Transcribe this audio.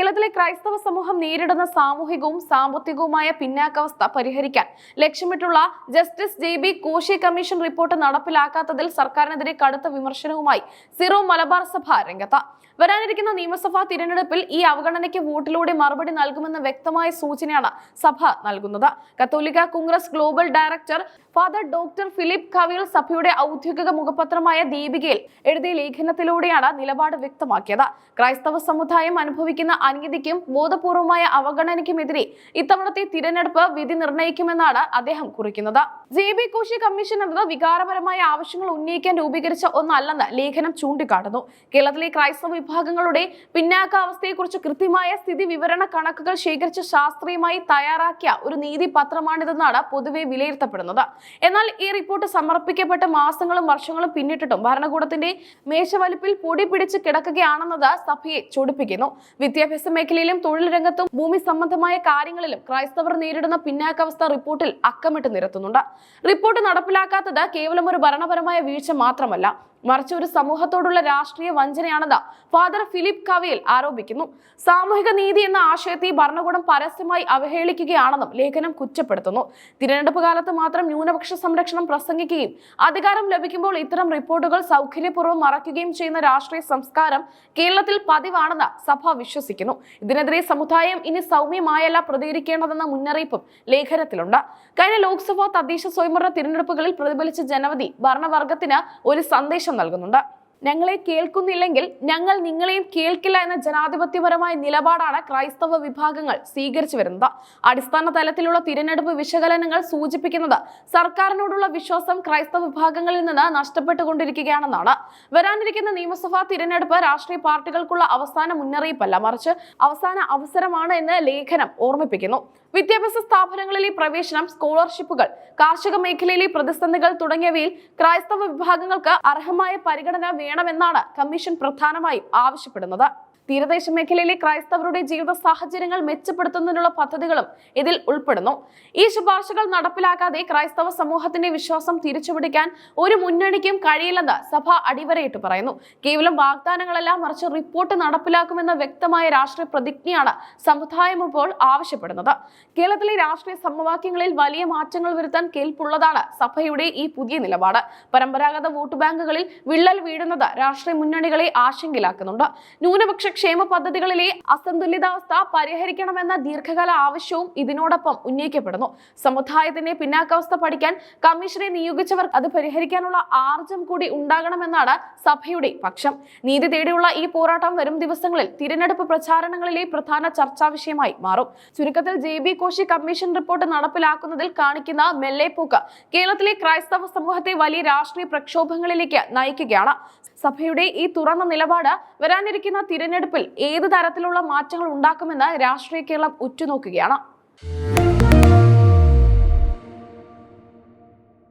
കേരളത്തിലെ ക്രൈസ്തവ സമൂഹം നേരിടുന്ന സാമൂഹികവും സാമ്പത്തികവുമായ പിന്നാക്കാവസ്ഥ പരിഹരിക്കാൻ ലക്ഷ്യമിട്ടുള്ള justice JB Koshy commission report നടപ്പിലാക്കാത്തതിൽ സർക്കാരിനെതിരെ കടുത്ത വിമർശനവുമായി സിറോ മലബാർ സഭ രംഗത്ത്. വരാനിരിക്കുന്ന നിയമസഭാ തിരഞ്ഞെടുപ്പിൽ ഈ അവഗണനയ്ക്ക് വോട്ടിലൂടെ മറുപടി നൽകുമെന്ന വ്യക്തമായ സൂചനയാണ് സഭ നൽകുന്നത്. കത്തോലിക്ക Congress global director father doctor Philip Kavil സഭയുടെ ഔദ്യോഗിക മുഖപത്രമായ ദീപികയിൽ എഴുതിയ ലേഖനത്തിലൂടെയാണ് നിലപാട് വ്യക്തമാക്കിയത്. ക്രൈസ്തവ സമുദായം അനുഭവിക്കുന്ന അനീതിക്കും ബോധപൂർവമായ അവഗണനയ്ക്കുമെതിരെ ഇത്തവണത്തെ തിരഞ്ഞെടുപ്പ് വിധി നിർണ്ണയിക്കുമെന്നാണ് അദ്ദേഹം കുറിക്കുന്നത്. JB കോശി കമ്മീഷൻ എന്നത് വികാരപരമായ ആവശ്യങ്ങൾ ഉന്നയിക്കാൻ രൂപീകരിച്ച ഒന്നല്ലെന്ന് ലേഖനം ചൂണ്ടിക്കാട്ടുന്നു. കേരളത്തിലെ ക്രൈസ്തവ വിഭാഗങ്ങളുടെ പിന്നാക്കാവസ്ഥയെക്കുറിച്ച് കൃത്യമായ സ്ഥിതി വിവരണ കണക്കുകൾ ശേഖരിച്ച് ശാസ്ത്രീയമായി തയ്യാറാക്കിയ ഒരു നീതി പത്രമാണിതെന്നാണ് പൊതുവെ വിലയിരുത്തപ്പെടുന്നത്. എന്നാൽ ഈ റിപ്പോർട്ട് സമർപ്പിക്കപ്പെട്ട മാസങ്ങളും വർഷങ്ങളും പിന്നിട്ടിട്ടും ഭരണകൂടത്തിന്റെ മേശവലിപ്പിൽ പൊടി പിടിച്ച് കിടക്കുകയാണെന്നത് സഭയെ ചൊടിപ്പിക്കുന്നു. വിദ്യാഭ്യാസ മേഖലയിലും തൊഴിൽ രംഗത്തും ഭൂമി സംബന്ധമായ കാര്യങ്ങളിലും ക്രൈസ്തവർ നേരിടുന്ന പിന്നാക്കാവസ്ഥ റിപ്പോർട്ടിൽ അക്കമിട്ട് നിരത്തുന്നുണ്ട്. റിപ്പോർട്ട് നടപ്പിലാക്കാത്തത് കേവലം ഒരു ഭരണപരമായ വീഴ്ച മാത്രമല്ല, മറിച്ച് ഒരു സമൂഹത്തോടുള്ള രാഷ്ട്രീയ വഞ്ചനയാണെന്ന് ഫാദർ ഫിലിപ്പ് കവിൽ ആരോപിക്കുന്നു. സാമൂഹിക നീതി എന്ന ആശയത്തെ ഭരണകൂടം പരസ്യമായി അവഹേളിക്കുകയാണെന്നും ലേഖനം കുറ്റപ്പെടുത്തുന്നു. തിരഞ്ഞെടുപ്പ് കാലത്ത് മാത്രം ന്യൂനപക്ഷ സംരക്ഷണം പ്രസംഗിക്കുകയും അധികാരം ലഭിക്കുമ്പോൾ ഇത്തരം റിപ്പോർട്ടുകൾ സൗകര്യപൂർവ്വം മറയ്ക്കുകയും ചെയ്യുന്ന രാഷ്ട്രീയ സംസ്കാരം കേരളത്തിൽ പതിവാണെന്ന് സഭ വിശ്വസിക്കുന്നു. ഇതിനെതിരെ സമുദായം ഇനി സൗമ്യമായല്ല പ്രതികരിക്കേണ്ടതെന്ന മുന്നറിയിപ്പും ലേഖനത്തിലുണ്ട്. കഴിഞ്ഞ ലോക്സഭാ തദ്ദേശ സ്വയംഭരണ തിരഞ്ഞെടുപ്പുകളിൽ പ്രതിഫലിച്ച ജനവിധി ഭരണവർഗത്തിന് ഒരു സന്ദേശം നൽകുന്നുണ്ട്. ഞങ്ങളെ കേൾക്കുന്നില്ലെങ്കിൽ ഞങ്ങൾ നിങ്ങളെയും കേൾക്കില്ല എന്ന ജനാധിപത്യപരമായ നിലപാടാണ് ക്രൈസ്തവ വിഭാഗങ്ങൾ സ്വീകരിച്ചു വരുന്നത്. അടിസ്ഥാന തലത്തിലുള്ള തിരഞ്ഞെടുപ്പ് വിശകലനങ്ങൾ സൂചിപ്പിക്കുന്നത് സർക്കാരിനോടുള്ള വിശ്വാസം ക്രൈസ്തവ വിഭാഗങ്ങളിൽ നിന്ന് നഷ്ടപ്പെട്ടുകൊണ്ടിരിക്കുകയാണെന്നാണ്. വരാനിരിക്കുന്ന നിയമസഭാ തിരഞ്ഞെടുപ്പ് രാഷ്ട്രീയ പാർട്ടികൾക്കുള്ള അവസാന മുന്നറിയിപ്പല്ല, മറിച്ച് അവസാന അവസരമാണ് എന്ന് ലേഖനം ഓർമ്മിപ്പിക്കുന്നു. വിദ്യാഭ്യാസ സ്ഥാപനങ്ങളിലെ പ്രവേശനം, സ്കോളർഷിപ്പുകൾ, കാർഷിക മേഖലയിലെ പ്രതിസന്ധികൾ തുടങ്ങിയവയിൽ ക്രൈസ്തവ വിഭാഗങ്ങൾക്ക് അർഹമായ പരിഗണന വേണമെന്നാണ് കമ്മീഷൻ പ്രധാനമായും ആവശ്യപ്പെടുന്നത്. തീരദേശ മേഖലയിലെ ക്രൈസ്തവരുടെ ജീവിത സാഹചര്യങ്ങൾ മെച്ചപ്പെടുത്തുന്നതിനുള്ള പദ്ധതികളും ഇതിൽ ഉൾപ്പെടുന്നു. ഈ ശുപാർശകൾ നടപ്പിലാക്കാതെ ക്രൈസ്തവ സമൂഹത്തിന്റെ വിശ്വാസം തിരിച്ചുപിടിക്കാൻ ഒരു മുന്നണിക്കും കഴിയില്ലെന്ന് സഭ അടിവരയിട്ട് പറയുന്നു. കേവലം വാഗ്ദാനങ്ങളല്ല, മറിച്ച് റിപ്പോർട്ട് നടപ്പിലാക്കുമെന്ന വ്യക്തമായ രാഷ്ട്രീയ പ്രതിജ്ഞയാണ് സമുദായം ഇപ്പോൾ ആവശ്യപ്പെടുന്നത്. കേരളത്തിലെ രാഷ്ട്രീയ സമവാക്യങ്ങളിൽ വലിയ മാറ്റങ്ങൾ വരുത്താൻ കെൽപ്പുള്ളതാണ് സഭയുടെ ഈ പുതിയ നിലപാട്. പരമ്പരാഗത വോട്ട് ബാങ്കുകളിൽ വിള്ളൽ വീഴുന്നത് രാഷ്ട്രീയ മുന്നണികളെ ആശങ്കയിലാക്കുന്നുണ്ട്. ന്യൂനപക്ഷ ക്ഷേമ പദ്ധതികളിലെ അസന്തുലിതാവസ്ഥ പരിഹരിക്കണമെന്ന ദീർഘകാല ആവശ്യവും ഇതിനോടൊപ്പം ഉന്നയിക്കപ്പെടുന്നു. സമുദായത്തിന്റെ പിന്നാക്കാവസ്ഥ പഠിക്കാൻ കമ്മീഷനെ നിയോഗിച്ചവർ അത് പരിഹരിക്കാനുള്ള ആർജം കൂടി ഉണ്ടാകണമെന്നാണ് സഭയുടെ പക്ഷം. നീതി തേടിയുള്ള ഈ പോരാട്ടം വരും ദിവസങ്ങളിൽ തിരഞ്ഞെടുപ്പ് പ്രചാരണങ്ങളിലെ പ്രധാന ചർച്ചാ വിഷയമായി മാറും. ചുരുക്കത്തിൽ JB കോശി കമ്മീഷൻ റിപ്പോർട്ട് നടപ്പിലാക്കുന്നതിൽ കാണിക്കുന്ന മെല്ലെപ്പോക്ക് കേരളത്തിലെ ക്രൈസ്തവ സമൂഹത്തെ വലിയ രാഷ്ട്രീയ പ്രക്ഷോഭങ്ങളിലേക്ക് നയിക്കുകയാണ്. സഭയുടെ ഈ തുറന്ന നിലപാട് വരാനിരിക്കുന്ന തിരഞ്ഞെടുപ്പിൽ ഏത് തരത്തിലുള്ള മാറ്റങ്ങൾ ഉണ്ടാക്കുമെന്ന് രാഷ്ട്രീയ കേരളം ഉറ്റുനോക്കുകയാണ്.